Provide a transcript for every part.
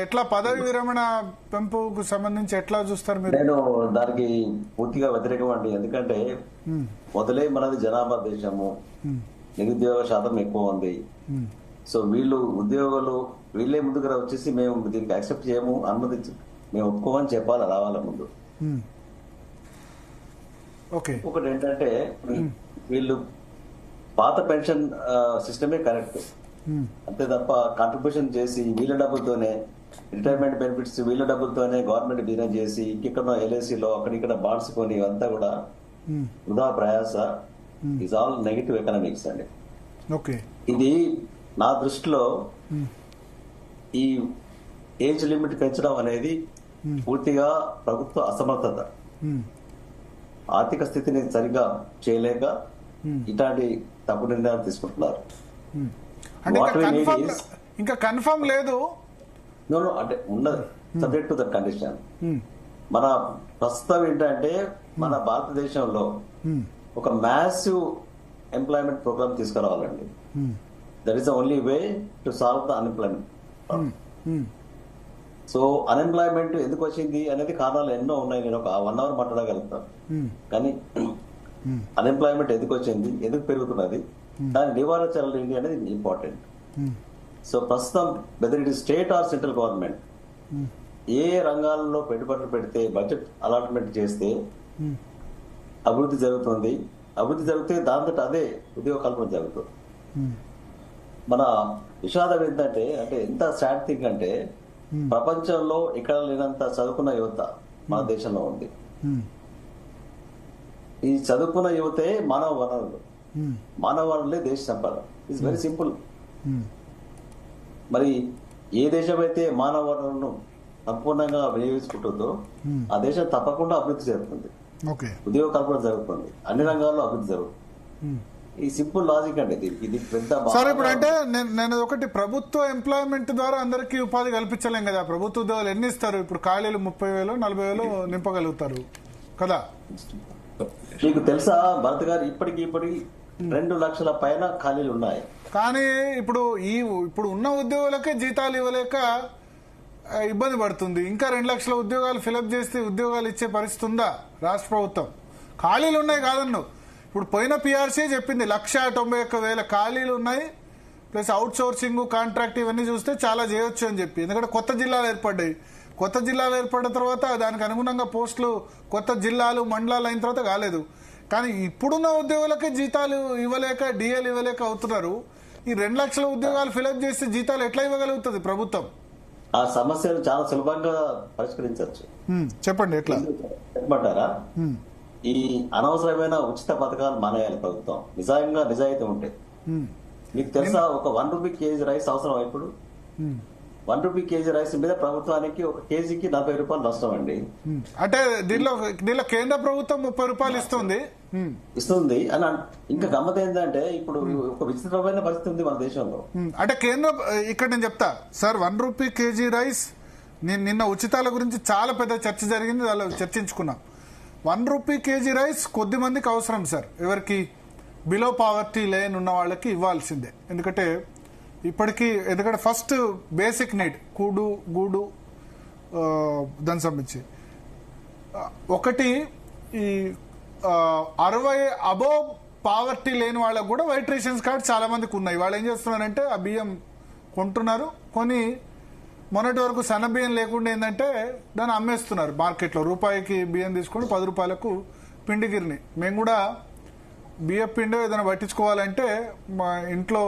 ఎట్లా పదవి విరమణ పెంపుకు సంబంధించి ఎట్లా చూస్తారు మీరు? నేను దానికి పూర్తిగా వ్యతిరేకం అండి. ఎందుకంటే మొదలే మనది జనాభా దేశము, నిరుద్యోగ శాతం ఎక్కువ ఉంది. సో వీళ్ళు ఉద్యోగులు వీళ్ళే ముందుకు వచ్చేసి మేము దీనికి యాక్సెప్ట్ చేయము, అనుమతించు, మేము ఒప్పుకోమని చెప్పాలి రావాల ముందు. ఒకటి ఏంటంటే వీళ్ళు పాత పెన్షన్ సిస్టమే కరెక్ట్, అంతే తప్ప కాంట్రిబ్యూషన్ చేసి వీళ్ళ డబ్బులతోనే రిటైర్మెంట్ బెనిఫిట్స్ వీళ్ళ డబ్బులతోనే గవర్నమెంట్ బిజినెస్ చేసి ఇంకెక్కడో ఎల్ఐసిలో అక్కడిక్కడ బాండ్స్ కొని ఇవంతా కూడా వృధా ప్రయాస. ఈజ్ ఆల్ నెగిటివ్ ఎకనామిక్స్ అండి. ఇది నా దృష్టిలో ఈ ఏజ్ లిమిట్ పెంచడం అనేది పూర్తిగా ప్రభుత్వ అసమర్థత, ఆర్థిక స్థితిని సరిగా చేయలేక ఇట్లాంటి తప్పు నిర్ణయాలు తీసుకుంటున్నారు. ఇంకా కన్ఫర్మ్ లేదు అంటే ఉన్నది సబ్జెక్ట్ టు ద కండిషన్. మన ప్రస్తుతం ఏంటంటే మన భారతదేశంలో ఒక మ్యాసివ్ ఎంప్లాయ్మెంట్ ప్రోగ్రామ్ తీసుకురావాలండి. That is the only way to solve the unemployment. So unemployment ఎందుకు వచ్చింది అనేది కారణాలు ఎన్నో ఉన్నాయి, నేను ఒక 1 hour మాట్లాడగలుగుతాను. కానీ అన్ఎంప్లాయ్మెంట్ ఎందుకు వచ్చింది, ఎందుకు పెరుగుతున్నది, దాని నివారణ చర్యలు ఏంటి అనేది ఇంపార్టెంట్. సో ప్రస్తుతం whether it is state or central government ఏ రంగాల్లో పెట్టుబడులు పెడితే బడ్జెట్ అలాట్మెంట్ చేస్తే అభివృద్ధి జరుగుతుంది, అభివృద్ధి జరిగితే దాంతో అదే ఉద్యోగ కల్పన జరుగుతుంది. మన విషాదం ఏంటంటే ఎంత సాడ్ థింగ్ అంటే ప్రపంచంలో ఇక్కడ లేనంత చదువుకున్న యువత మన దేశంలో ఉంది. ఈ చదువుకున్న యువతే మానవ వనరులు, మానవ వనరులే దేశ సంపద. It's very simple. మరి ఏ దేశం అయితే మానవ వనరులను సంపూర్ణంగా వినియోగించుకుంటుందో ఆ దేశం తప్పకుండా అభివృద్ధి జరుగుతుంది, ఉద్యోగ కల్పన జరుగుతుంది, అన్ని రంగాల్లో అభివృద్ధి జరుగుతుంది. ఈ సింపుల్ లాజిక్ అండి. ఇది పెద్ద సార్ ఇప్పుడు అంటే నేను ఒకటి ప్రభుత్వ ఎంప్లాయ్మెంట్ ద్వారా అందరికీ ఉపాధి కల్పించలేం కదా. ప్రభుత్వ ఉద్యోగాలు ఎన్ని ఇస్తారు? ఇప్పుడు ఖాళీలు 30,000 40,000 నింపగలుగుతారు కదా. మీకు తెలుసా భరత్ గారు, ఇప్పటికి 2 లక్షల పైన ఖాళీలు ఉన్నాయి. కానీ ఇప్పుడు ఉన్న ఉద్యోగులకే జీతాలు ఇవ్వలేక ఇబ్బంది పడుతుంది. ఇంకా 2 లక్షల ఉద్యోగాలు ఫిలప్ చేస్తే ఉద్యోగాలు ఇచ్చే పరిస్థితి ఉందా రాష్ట్ర ప్రభుత్వం? ఖాళీలు ఉన్నాయి కాదన్ను. ఇప్పుడు పోయిన పిఆర్సీ చెప్పింది 191,000 ఖాళీలు ఉన్నాయి, ప్లస్ అవుట్ సోర్సింగ్, కాంట్రాక్ట్ ఇవన్నీ చూస్తే చాలా చేయొచ్చు అని చెప్పి. ఎందుకంటే కొత్త జిల్లాలు ఏర్పడ్డాయి. కొత్త జిల్లాలు ఏర్పడిన తర్వాత దానికి అనుగుణంగా పోస్టులు కొత్త జిల్లాలు మండలాలు అయిన తర్వాత కాలేదు. కానీ ఇప్పుడున్న ఉద్యోగులకే జీతాలు ఇవ్వలేక డిఎల్ ఇవ్వలేక అవుతున్నారు. ఈ 2 లక్షల ఉద్యోగాలు ఫిలప్ చేస్తే జీతాలు ఎట్లా ఇవ్వగలుగుతుంది ప్రభుత్వం? ఆ సమస్యను చాలా సులభంగా పరిష్కరించవచ్చు. చెప్పండి ఎట్లా చెప్పమంటారా? ఈ అనవసరమైన ఉచిత పథకాలు మానేయాలి ప్రభుత్వం. నిజాయితీ ఉంటే. మీకు తెలుసా ఒక 1 రూపీ కేజీ రైస్ అవసరం? ఇప్పుడు 1 రూపీ కేజీ రైస్ మీద ప్రభుత్వానికి ఒక కేజీకి 40 రూపాయలు నష్టం అండి. అంటే దీనిలో కేంద్ర ప్రభుత్వం 30 రూపాయలు ఇస్తుంది అని. ఇంకా గమ్మత్ ఏంటంటే ఇప్పుడు ఒక విచిత్రమైన పరిస్థితి ఉంది మన దేశంలో. అంటే ఇక్కడ నేను చెప్తా సార్, 1 రూపీ కేజీ రైస్, నిన్న ఉచితాల గురించి చాలా పెద్ద చర్చ జరిగింది, దానిలో చర్చించుకున్నాం. 1 రూపీ కేజీ రైస్ కొద్ది మందికి అవసరం సార్. ఎవరికి? బిలో పావర్టీ లైన్ ఉన్న వాళ్ళకి ఇవ్వాల్సిందే. ఎందుకంటే ఫస్ట్ బేసిక్ నీడ్ కూడు గూడు దానికి సంబంధించి ఒకటి. ఈ 60 అబోవ్ పావర్టీ లేని వాళ్ళకు కూడా వైట్ రేషన్స్ కార్డ్ చాలా మందికి ఉన్నాయి. వాళ్ళు ఏం చేస్తున్నారంటే ఆ బియ్యం కొంటున్నారు, కొని మొన్నటి వరకు సన్న బియ్యం లేకుండా ఏంటంటే దాన్ని అమ్మేస్తున్నారు మార్కెట్లో. రూపాయికి బియ్యం తీసుకొని 10 రూపాయలకు పిండిగిరిని. మేము కూడా బియ్యం పిండి ఏదైనా పట్టించుకోవాలంటే మా ఇంట్లో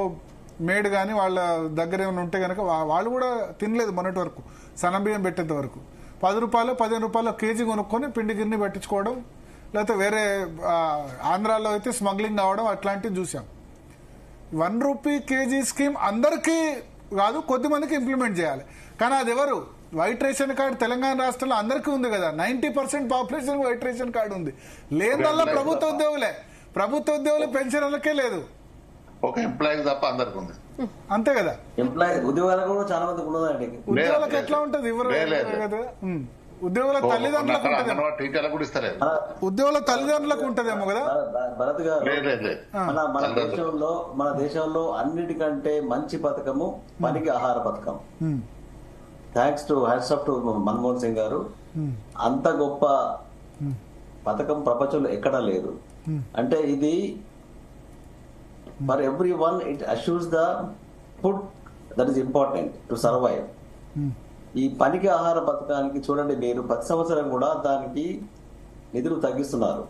మేడ్ కానీ వాళ్ళ దగ్గర ఏమైనా ఉంటే కనుక వాళ్ళు కూడా తినలేదు మొన్నటి వరకు, సన్న బియ్యం పెట్టేంత వరకు. 10 రూపాయలు 15 రూపాయలు కేజీ కొనుక్కొని పిండిగిరిని పట్టించుకోవడం, లేకపోతే వేరే ఆంధ్రాలో అయితే స్మగ్లింగ్ కావడం అట్లాంటివి చూసాం. 1 రూపీ కేజీ స్కీమ్ అందరికీ కాదు, కొద్ది మందికి ఇంప్లిమెంట్ చేయాలి. కానీ అది ఎవరు? వైట్ రేషన్ కార్డు తెలంగాణ రాష్ట్రంలో అందరికీ ఉంది కదా. 90% పాపులేషన్ వైట్ రేషన్ కార్డు ఉంది. లేనిదల్లా ప్రభుత్వ ఉద్యోగులే పెన్షన్లకే లేదు. ఒక ఎంప్లాయీ తప్ప అందరికి ఉంది. అంతే కదా. ఉద్యోగాలకు కూడా చాలా మంది ఉన్నదండి. ఉద్యోగులకు ఎట్లా ఉంటుంది? ఇవ్వరు కదా. ఉద్యోగుల తల్లిదండ్రులకు ఉద్యోగుల తల్లిదండ్రులకు ఉంటదేమో కదా. భరత్ గారు, మన దేశంలో అన్నిటికంటే మంచి పథకము పనికి ఆహార పథకం. Thanks to hats off to Manmohan Singh గారు. అంత గొప్ప పథకం ప్రపంచంలో ఎక్కడా లేదు. అంటే ఇది for every one it assures the food that is important to survive. ఈ పనికి ఆహార పథకానికి చూడండి, మీరు ప్రతి సంవత్సరం కూడా దానికి నిధులు తగ్గిస్తున్నారు.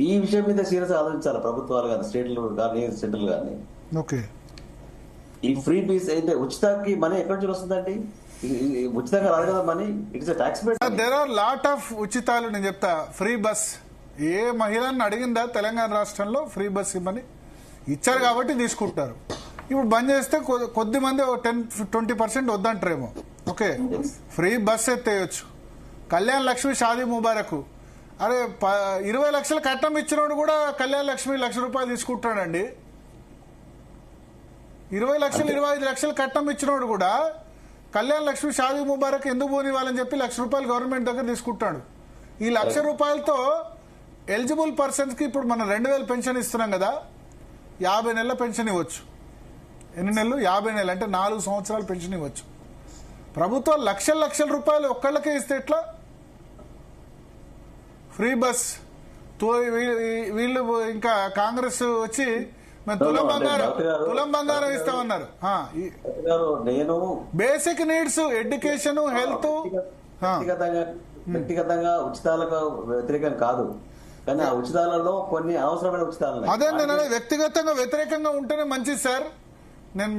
ఈ విషయం మీద సీరియస్ ఆలోచించాలి ప్రభుత్వాలు కానీ, స్టేట్లు కానీ, సెంట్రల్ కానీ. ఓకే, ఈ ఫ్రీ బీస్ అయితే ఉచితానికి మనీ ఎక్కడి నుంచి వస్తుందండి? ఉచితంగా రాదు కదా money, it's tax base. There are lot of ఉచితాలు. నేను చెప్తా, ఫ్రీ బస్ ఏ మహిళని అడిగిందా తెలంగాణ రాష్ట్రంలో ఫ్రీ బస్ ఇవ్వమని? ఇచ్చారు కాబట్టి తీసుకుంటారు. ఇప్పుడు బంద్ చేస్తే కొద్ది మంది 10-20% వద్దంటారేమో. ఓకే, ఫ్రీ బస్ ఎత్తేయచ్చు. కళ్యాణ్ లక్ష్మి షాదీ ముబారక్, అరే 20 లక్షల కట్నం ఇచ్చినోడు కూడా కళ్యాణ్ లక్ష్మి ₹1,00,000 తీసుకుంటాడండి. 20 లక్షలు 25 లక్షల కట్నం ఇచ్చినోడు కూడా కళ్యాణ్ లక్ష్మి షాదీ ముబారక్ ఎందుకు పోనివ్వాలని చెప్పి ₹1,00,000 గవర్నమెంట్ దగ్గర తీసుకుంటాడు. ఈ ₹1,00,000 ఎలిజిబుల్ పర్సన్స్ కి ఇప్పుడు మనం 2,000 పెన్షన్ ఇస్తున్నాం కదా, 50 నెలల పెన్షన్ ఇవ్వచ్చు. ఎన్ని నెలలు? 50 నెలలు, అంటే 4 సంవత్సరాలు పెన్షన్ ఇవ్వచ్చు. ప్రభుత్వం లక్షల రూపాయలు ఒక్కళ్ళకే ఇస్తే ఎట్లా? Free bus. వీళ్ళు ఇంకా కాంగ్రెస్ వచ్చి మేము తులం బంగారం ఇస్తామన్నారు. నేను బేసిక్ నీడ్స్, ఎడ్యుకేషన్, హెల్త్. వ్యక్తిగతంగా ఉచితాలకు వ్యతిరేకం కాదు, కానీ ఆ ఉచితాలలో కొన్ని అవసరమైన ఉచితాలు. అదే నేను వ్యక్తిగతంగా వ్యతిరేకంగా ఉంటేనే మంచిది సార్. నేను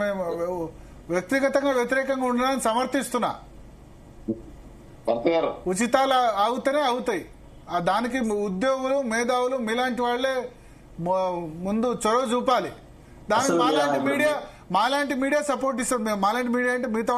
వ్యక్తిగతంగా వ్యతిరేకంగా ఉండడానికి సమర్థిస్తున్నా. ఉచితాలు అవుతూనే అవుతాయి. దానికి ఉద్యోగులు, మేధావులు మీలాంటి వాళ్లే ముందు చొరవ చూపాలి. దానికి మాలాంటి మీడియా సపోర్ట్ ఇస్తుంది. మాలాంటి మీడియా అంటే మిగతా